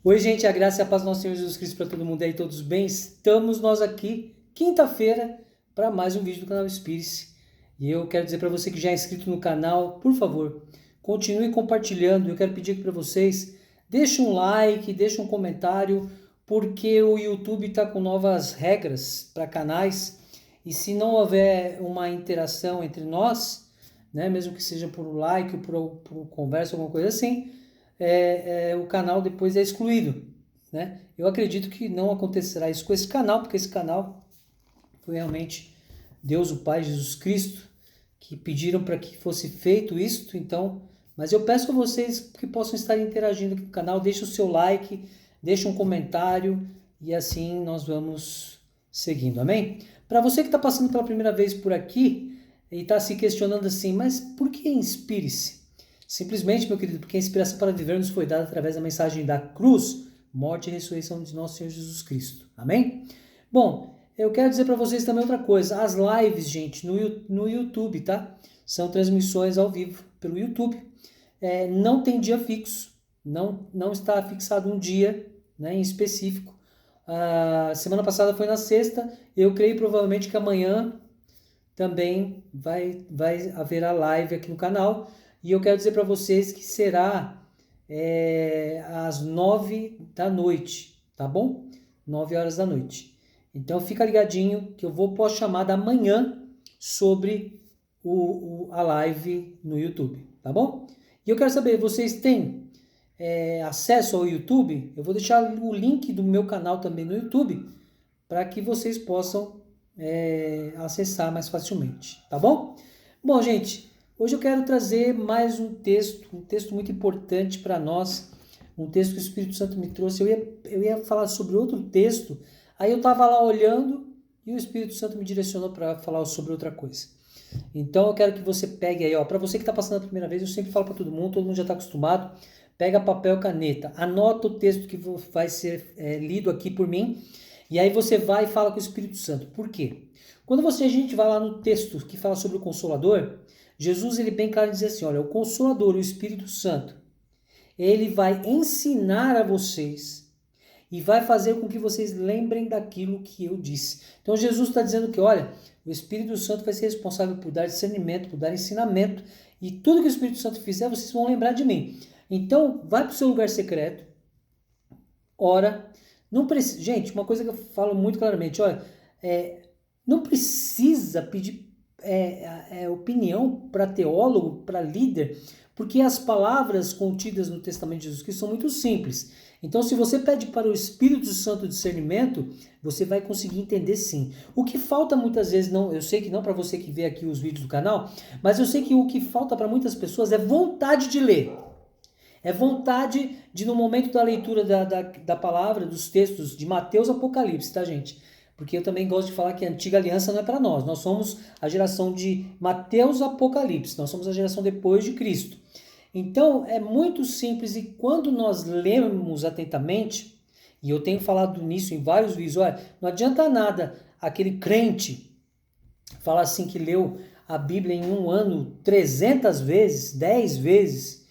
Oi, gente, a graça e a paz do nosso Senhor Jesus Cristo para todo mundo aí, todos bem? Estamos nós aqui, quinta-feira, para mais um vídeo do canal Espírito. E eu quero dizer para você que já é inscrito no canal, por favor, continue compartilhando. Eu quero pedir aqui para vocês, deixe um like, deixe um comentário, porque o YouTube está com novas regras para canais. E se não houver uma interação entre nós, né, mesmo que seja por like, por conversa, alguma coisa assim, o canal depois é excluído, né? Eu acredito que não acontecerá isso com esse canal, porque esse canal foi realmente Deus, o Pai, Jesus Cristo, que pediram para que fosse feito isso, então, mas eu peço a vocês que possam estar interagindo aqui no canal, deixe o seu like, deixe um comentário e assim nós vamos seguindo, amém? Para você que está passando pela primeira vez por aqui e está se questionando assim, mas por que inspire-se? Simplesmente, meu querido, porque a inspiração para viver nos foi dada através da mensagem da cruz, morte e ressurreição de nosso Senhor Jesus Cristo. Amém? Bom, eu quero dizer para vocês também outra coisa. As lives, gente, no YouTube, tá? São transmissões ao vivo pelo YouTube. Não tem dia fixo, não está fixado um dia, né, em específico. A semana passada foi na sexta. Eu creio provavelmente que amanhã também vai haver a live aqui no canal. E eu quero dizer para vocês que será às 9 da noite, tá bom? 9 horas da noite. Então fica ligadinho que eu vou pôr a chamada amanhã sobre a live no YouTube, tá bom? E eu quero saber, vocês têm acesso ao YouTube? Eu vou deixar o link do meu canal também no YouTube para que vocês possam acessar mais facilmente, tá bom? Bom, gente, hoje eu quero trazer mais um texto muito importante para nós, um texto que o Espírito Santo me trouxe. Eu ia falar sobre outro texto, aí eu estava lá olhando e o Espírito Santo me direcionou para falar sobre outra coisa. Então eu quero que você pegue aí, ó, para você que está passando a primeira vez, eu sempre falo para todo mundo já está acostumado, pega papel e caneta, anota o texto que vai ser lido aqui por mim, e aí você vai e fala com o Espírito Santo. Por quê? Quando a gente vai lá no texto que fala sobre o Consolador, Jesus, ele bem claro diz assim, olha, o Consolador, o Espírito Santo, ele vai ensinar a vocês e vai fazer com que vocês lembrem daquilo que eu disse. Então Jesus está dizendo que, olha, o Espírito Santo vai ser responsável por dar discernimento, por dar ensinamento, e tudo que o Espírito Santo fizer, vocês vão lembrar de mim. Então, vai para o seu lugar secreto, ora, não precisa, gente, uma coisa que eu falo muito claramente, olha, não precisa pedir opinião para teólogo, para líder, porque as palavras contidas no Testamento de Jesus Cristo são muito simples. Então, se você pede para o Espírito Santo discernimento, você vai conseguir entender sim. O que falta muitas vezes, não, eu sei que não para você que vê aqui os vídeos do canal, mas eu sei que o que falta para muitas pessoas é vontade de ler. É vontade de, no momento da leitura da palavra, dos textos de Mateus Apocalipse, tá, gente? Porque eu também gosto de falar que a antiga aliança não é para nós. Nós somos a geração de Mateus Apocalipse. Nós somos a geração depois de Cristo. Então, é muito simples e quando nós lemos atentamente, e eu tenho falado nisso em vários vídeos, olha, não adianta nada aquele crente falar assim que leu a Bíblia em um ano 300 vezes, 10 vezes,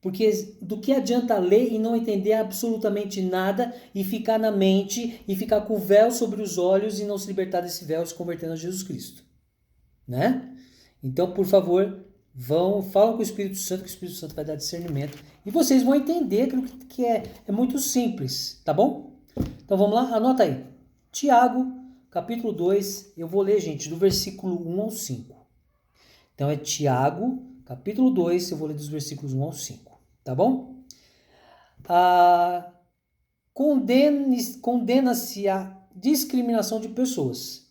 porque do que adianta ler e não entender absolutamente nada e ficar na mente e ficar com o véu sobre os olhos e não se libertar desse véu se convertendo a Jesus Cristo, né? Então, por favor, falam com o Espírito Santo, que o Espírito Santo vai dar discernimento e vocês vão entender aquilo que é muito simples, tá bom? Então vamos lá, anota aí. Tiago, capítulo 2, eu vou ler, gente, do versículo 1 ao 5. Então é Tiago, capítulo 2, eu vou ler dos versículos 1 ao 5. Tá bom? Condena-se a discriminação de pessoas.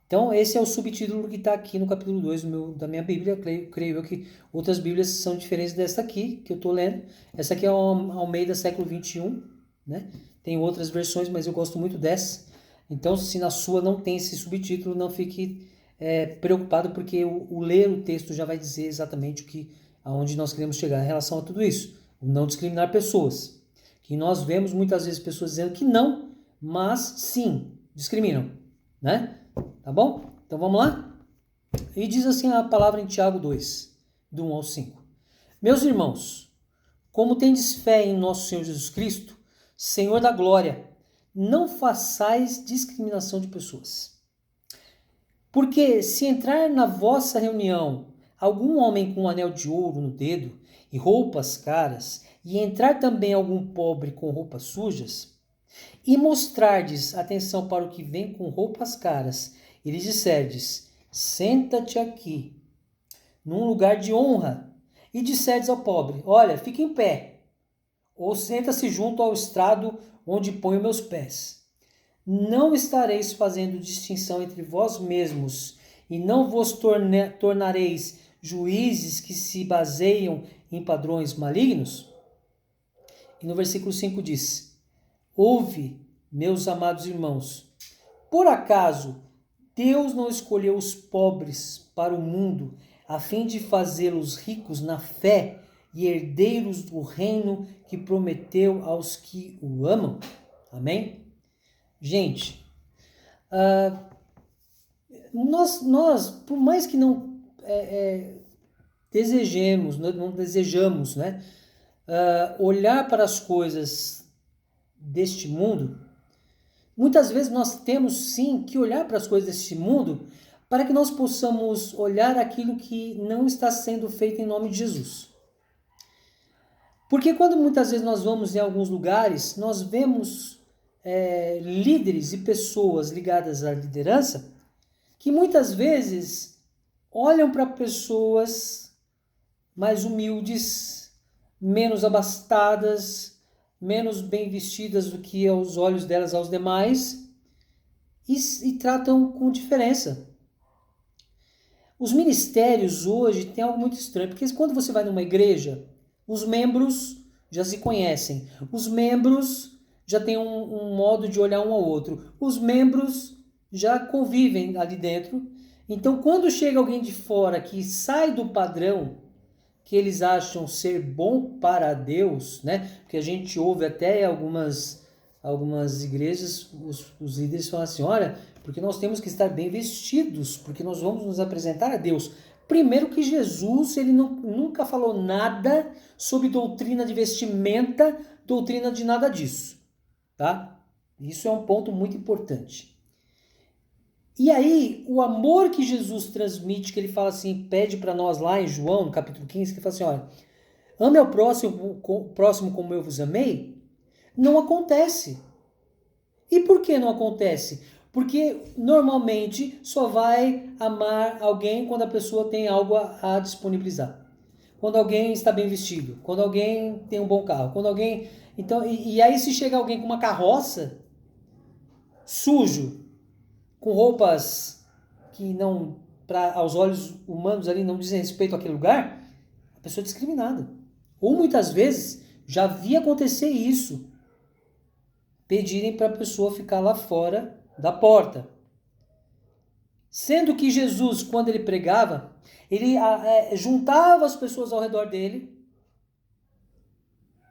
Então, esse é o subtítulo que está aqui no capítulo 2 da minha Bíblia. Creio eu que outras Bíblias são diferentes dessa aqui, que eu estou lendo. Essa aqui é Almeida século 21, né? Tem outras versões, mas eu gosto muito dessa. Então, se na sua não tem esse subtítulo, não fique preocupado, porque o ler o texto já vai dizer exatamente aonde nós queremos chegar em relação a tudo isso. O não discriminar pessoas. Que nós vemos muitas vezes pessoas dizendo que não, mas sim, discriminam, né? Tá bom? Então vamos lá? E diz assim a palavra em Tiago 2, do 1 ao 5. Meus irmãos, como tendes fé em nosso Senhor Jesus Cristo, Senhor da glória, não façais discriminação de pessoas. Porque se entrar na vossa reunião algum homem com um anel de ouro no dedo e roupas caras, e entrar também algum pobre com roupas sujas, e mostrardes atenção para o que vem com roupas caras, e lhes disserdes, senta-te aqui, num lugar de honra, e disserdes ao pobre, olha, fica em pé, ou senta-se junto ao estrado onde ponho meus pés. Não estareis fazendo distinção entre vós mesmos, e não vos tornareis juízes que se baseiam em padrões malignos? E no versículo 5 diz, ouve, meus amados irmãos, por acaso Deus não escolheu os pobres para o mundo, a fim de fazê-los ricos na fé e herdeiros do reino que prometeu aos que o amam? Amém? Gente, nós, por mais que não desejamos, né, olhar para as coisas deste mundo, muitas vezes nós temos sim que olhar para as coisas deste mundo para que nós possamos olhar aquilo que não está sendo feito em nome de Jesus. Porque quando muitas vezes nós vamos em alguns lugares, nós vemos líderes e pessoas ligadas à liderança que muitas vezes olham para pessoas mais humildes, menos abastadas, menos bem vestidas do que aos olhos delas aos demais e tratam com diferença. Os ministérios hoje têm algo muito estranho, porque quando você vai numa igreja, os membros já se conhecem, os membros já têm um modo de olhar um ao outro, os membros já convivem ali dentro. Então, quando chega alguém de fora que sai do padrão que eles acham ser bom para Deus, né? Porque a gente ouve até algumas igrejas, os líderes falam assim, olha, porque nós temos que estar bem vestidos, porque nós vamos nos apresentar a Deus. Primeiro que Jesus, ele nunca falou nada sobre doutrina de vestimenta, doutrina de nada disso, tá? Isso é um ponto muito importante. E aí, o amor que Jesus transmite, que ele fala assim, pede para nós lá em João, no capítulo 15, que ele fala assim, olha, ame ao próximo como eu vos amei, não acontece. E por que não acontece? Porque normalmente só vai amar alguém quando a pessoa tem algo a disponibilizar. Quando alguém está bem vestido, quando alguém tem um bom carro, quando alguém... Então, e aí se chega alguém com uma carroça, sujo, com roupas que não, aos olhos humanos ali, não dizem respeito àquele lugar, a pessoa é discriminada. Ou muitas vezes, já vi acontecer isso, pedirem para a pessoa ficar lá fora da porta. Sendo que Jesus, quando ele pregava, ele juntava as pessoas ao redor dele,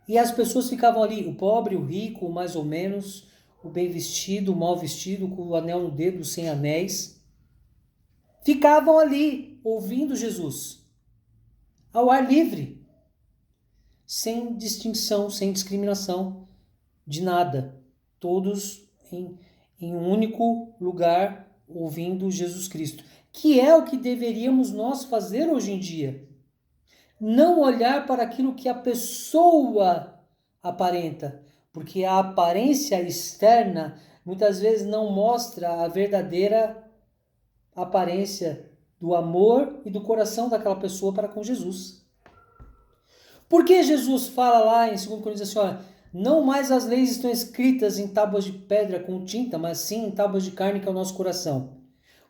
e as pessoas ficavam ali, o pobre, o rico, o mais ou menos, o bem vestido, o mal vestido, com o anel no dedo, sem anéis, ficavam ali, ouvindo Jesus, ao ar livre, sem distinção, sem discriminação de nada, todos em um único lugar, ouvindo Jesus Cristo, que é o que deveríamos nós fazer hoje em dia. Não olhar para aquilo que a pessoa aparenta, porque a aparência externa muitas vezes não mostra a verdadeira aparência do amor e do coração daquela pessoa para com Jesus. Por que Jesus fala lá em 2 Coríntios assim, olha, não mais as leis estão escritas em tábuas de pedra com tinta, mas sim em tábuas de carne que é o nosso coração.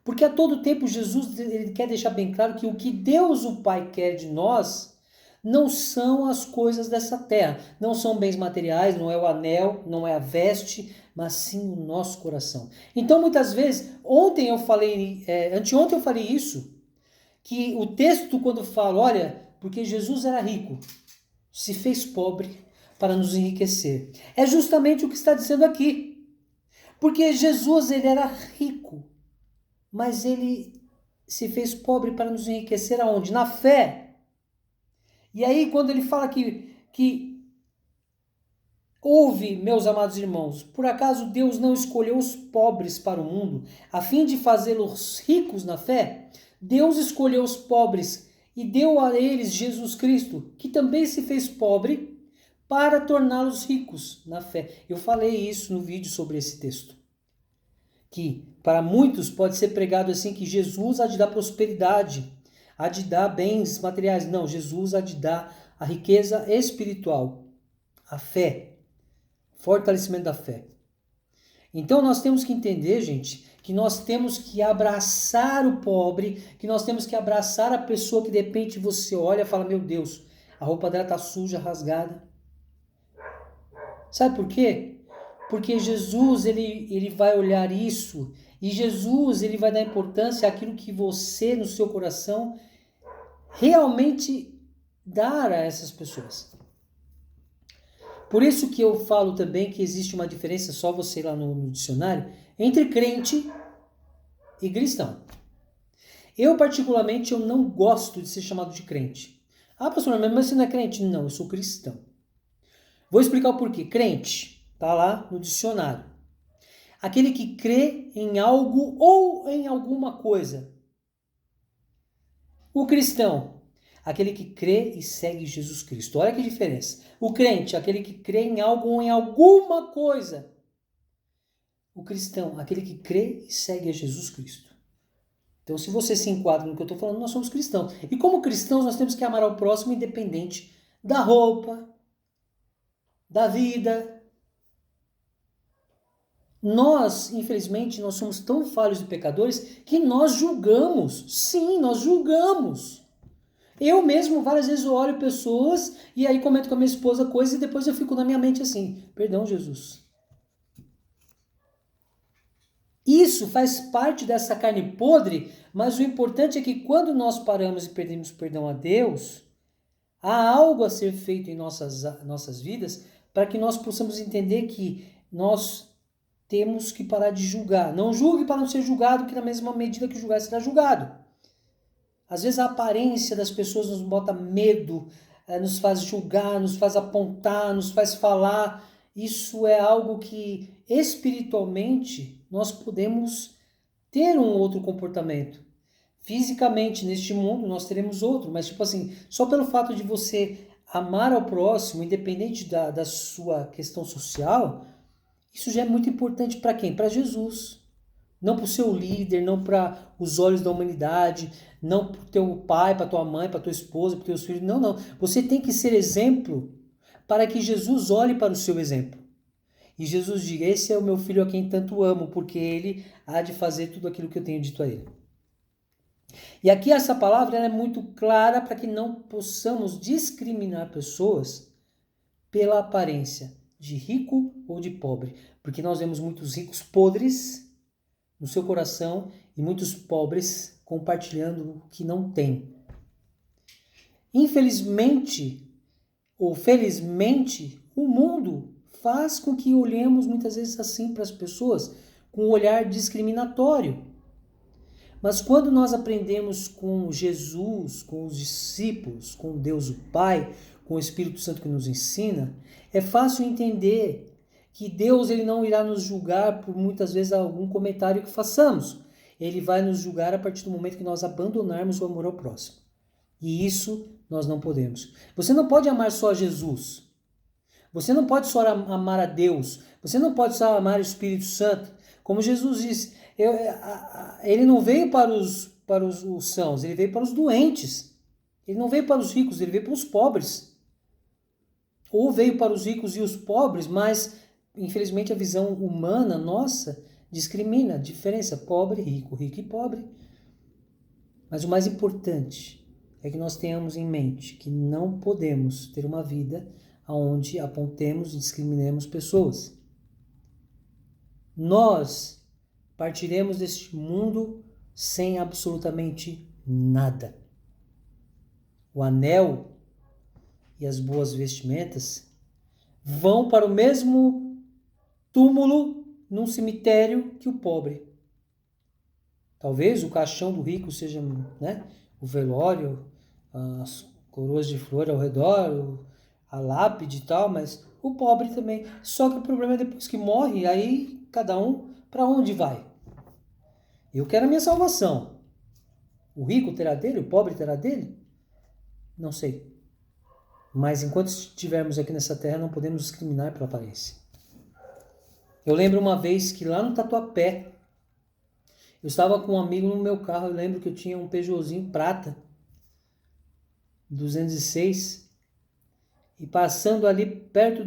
Porque a todo tempo Jesus ele quer deixar bem claro que o que Deus o Pai quer de nós não são as coisas dessa terra, não são bens materiais, não é o anel, não é a veste, mas sim o nosso coração. Então muitas vezes, anteontem eu falei isso, que o texto quando fala, olha, porque Jesus era rico, se fez pobre para nos enriquecer. É justamente o que está dizendo aqui. Porque Jesus ele era rico, mas ele se fez pobre para nos enriquecer aonde? Na fé. E aí quando ele fala que Ouve, meus amados irmãos, por acaso Deus não escolheu os pobres para o mundo, a fim de fazê-los ricos na fé? Deus escolheu os pobres e deu a eles Jesus Cristo, que também se fez pobre, para torná-los ricos na fé. Eu falei isso no vídeo sobre esse texto. Que para muitos pode ser pregado assim, que Jesus há de dar prosperidade, há de dar bens materiais. Não, Jesus há de dar a riqueza espiritual, a fé. Fortalecimento da fé. Então nós temos que entender, gente, que nós temos que abraçar o pobre, que nós temos que abraçar a pessoa que de repente você olha e fala, meu Deus, a roupa dela está suja, rasgada. Sabe por quê? Porque Jesus, ele vai olhar isso e Jesus, ele vai dar importância àquilo que você, no seu coração, realmente dar a essas pessoas. Por isso que eu falo também que existe uma diferença, só você lá no dicionário, entre crente e cristão. Eu, particularmente, eu não gosto de ser chamado de crente. Ah, pastor, mas você não é crente? Não, eu sou cristão. Vou explicar o porquê. Crente, tá lá no dicionário. Aquele que crê em algo ou em alguma coisa. O cristão, aquele que crê e segue Jesus Cristo. Olha que diferença. O crente, aquele que crê em algo ou em alguma coisa. O cristão, aquele que crê e segue a Jesus Cristo. Então, se você se enquadra no que eu estou falando, nós somos cristãos. E como cristãos, nós temos que amar ao próximo independente da roupa, da vida. Nós, infelizmente, nós somos tão falhos e pecadores que nós julgamos. Sim, nós julgamos. Eu mesmo, várias vezes, eu olho pessoas e aí comento com a minha esposa coisas e depois eu fico na minha mente assim, perdão, Jesus. Isso faz parte dessa carne podre, mas o importante é que quando nós paramos e pedimos perdão a Deus, há algo a ser feito em nossas vidas para que nós possamos entender que nós temos que parar de julgar. Não julgue para não ser julgado, que na mesma medida que julgar será julgado. Às vezes a aparência das pessoas nos bota medo, nos faz julgar, nos faz apontar, nos faz falar. Isso é algo que espiritualmente nós podemos ter um outro comportamento. Fisicamente, neste mundo, nós teremos outro, mas tipo assim, só pelo fato de você amar ao próximo, independente da sua questão social, isso já é muito importante para quem? Para Jesus. Não para o seu líder, não para os olhos da humanidade, não para o teu pai, para tua mãe, para tua esposa, para teus filhos. Não, não. Você tem que ser exemplo para que Jesus olhe para o seu exemplo. E Jesus diga, esse é o meu filho a quem tanto amo, porque ele há de fazer tudo aquilo que eu tenho dito a ele. E aqui essa palavra ela é muito clara para que não possamos discriminar pessoas pela aparência de rico ou de pobre. Porque nós vemos muitos ricos podres no seu coração e muitos pobres compartilhando o que não tem. Infelizmente ou felizmente, o mundo faz com que olhemos muitas vezes assim para as pessoas, com um olhar discriminatório. Mas quando nós aprendemos com Jesus, com os discípulos, com Deus o Pai, com o Espírito Santo que nos ensina, é fácil entender que Deus ele não irá nos julgar por muitas vezes algum comentário que façamos. Ele vai nos julgar a partir do momento que nós abandonarmos o amor ao próximo. E isso nós não podemos. Você não pode amar só a Jesus. Você não pode só amar a Deus. Você não pode só amar o Espírito Santo. Como Jesus disse, ele não veio para os sãos, ele veio para os doentes. Ele não veio para os ricos, ele veio para os pobres. Ou veio para os ricos e os pobres, mas infelizmente a visão humana nossa discrimina a diferença pobre, rico e pobre. Mas o mais importante é que nós tenhamos em mente que não podemos ter uma vida onde apontemos e discriminemos pessoas. Nós partiremos deste mundo sem absolutamente nada. O anel e as boas vestimentas vão para o mesmo túmulo num cemitério que o pobre. Talvez o caixão do rico seja, o velório, as coroas de flor ao redor, a lápide e tal, mas o pobre também. Só que o problema é depois que morre, aí cada um para onde vai? Eu quero a minha salvação. O rico terá dele, o pobre terá dele? Não sei. Mas enquanto estivermos aqui nessa terra, não podemos discriminar pela aparência. Eu lembro uma vez que lá no Tatuapé, eu estava com um amigo no meu carro, eu lembro que eu tinha um Peugeotzinho prata, 206, e passando ali perto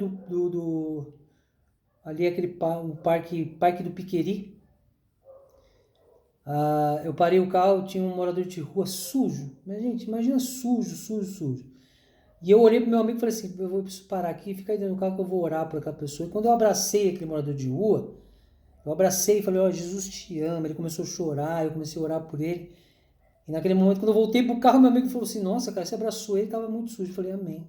ali o parque do Piqueri, eu parei o carro, tinha um morador de rua sujo, mas gente, imagina sujo. E eu olhei pro meu amigo e falei assim, eu preciso parar aqui, fica aí dentro do carro que eu vou orar por aquela pessoa. E quando eu abracei aquele morador de rua, eu abracei e falei, ó, Jesus te ama. Ele começou a chorar, eu comecei a orar por ele. E naquele momento, quando eu voltei pro carro, meu amigo falou assim, nossa, cara, você abraçou ele, estava muito sujo. Eu falei, amém.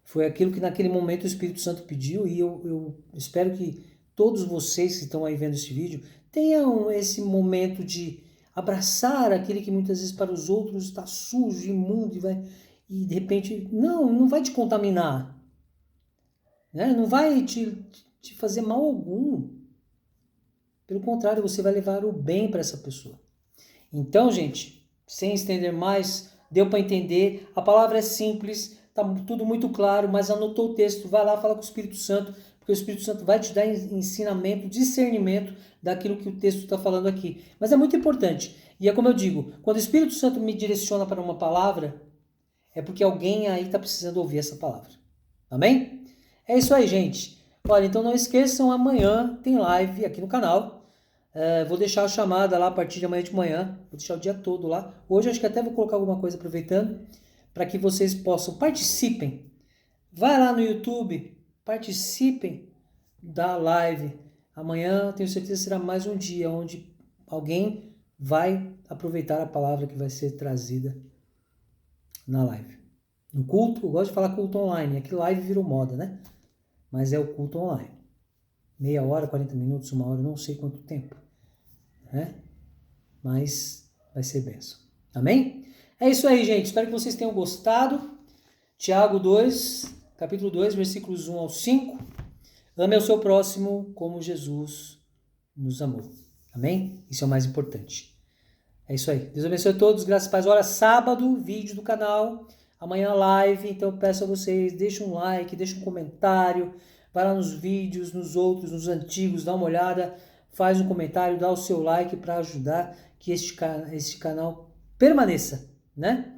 Foi aquilo que naquele momento o Espírito Santo pediu e eu espero que todos vocês que estão aí vendo esse vídeo tenham esse momento de abraçar aquele que muitas vezes para os outros está sujo, imundo e de repente, não vai te contaminar, né? Não vai te fazer mal algum. Pelo contrário, você vai levar o bem para essa pessoa. Então, gente, sem estender mais, deu para entender, a palavra é simples, tá tudo muito claro, mas anotou o texto, vai lá, fala com o Espírito Santo, porque o Espírito Santo vai te dar ensinamento, discernimento daquilo que o texto está falando aqui. Mas é muito importante, e é como eu digo, quando o Espírito Santo me direciona para uma palavra, é porque alguém aí está precisando ouvir essa palavra. Amém? É isso aí, gente. Olha, então não esqueçam, amanhã tem live aqui no canal. Vou deixar a chamada lá a partir de amanhã de manhã. Vou deixar o dia todo lá. Hoje acho que até vou colocar alguma coisa aproveitando para que vocês participem. Vai lá no YouTube, participem da live. Amanhã tenho certeza será mais um dia onde alguém vai aproveitar a palavra que vai ser trazida na live. No culto, eu gosto de falar culto online. Aqui live virou moda, né? Mas é o culto online. Meia hora, 40 minutos, uma hora, não sei quanto tempo. Né? Mas vai ser bênção. Amém? É isso aí, gente. Espero que vocês tenham gostado. Tiago 2, capítulo 2, versículos 1 ao 5. Ame ao seu próximo como Jesus nos amou. Amém? Isso é o mais importante. É isso aí. Deus abençoe a todos. Graças a Deus. Olha, sábado, vídeo do canal. Amanhã live. Então eu peço a vocês, deixem um like, deixem um comentário. Vai lá nos vídeos, nos outros, nos antigos, dá uma olhada. Faz um comentário, dá o seu like para ajudar que este canal permaneça, né?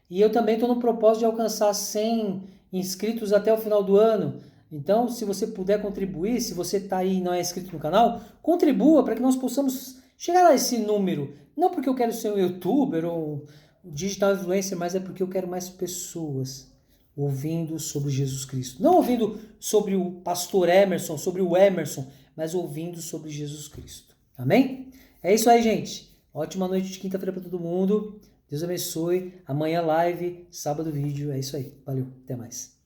E eu também estou no propósito de alcançar 100 inscritos até o final do ano. Então, se você puder contribuir, se você está aí e não é inscrito no canal, contribua para que nós possamos chegar a esse número. Não porque eu quero ser um youtuber ou um digital influencer, mas é porque eu quero mais pessoas ouvindo sobre Jesus Cristo. Não ouvindo sobre o pastor Emerson, sobre o Emerson, mas ouvindo sobre Jesus Cristo. Amém? É isso aí, gente. Ótima noite de quinta-feira para todo mundo. Deus abençoe. Amanhã live, sábado vídeo. É isso aí. Valeu. Até mais.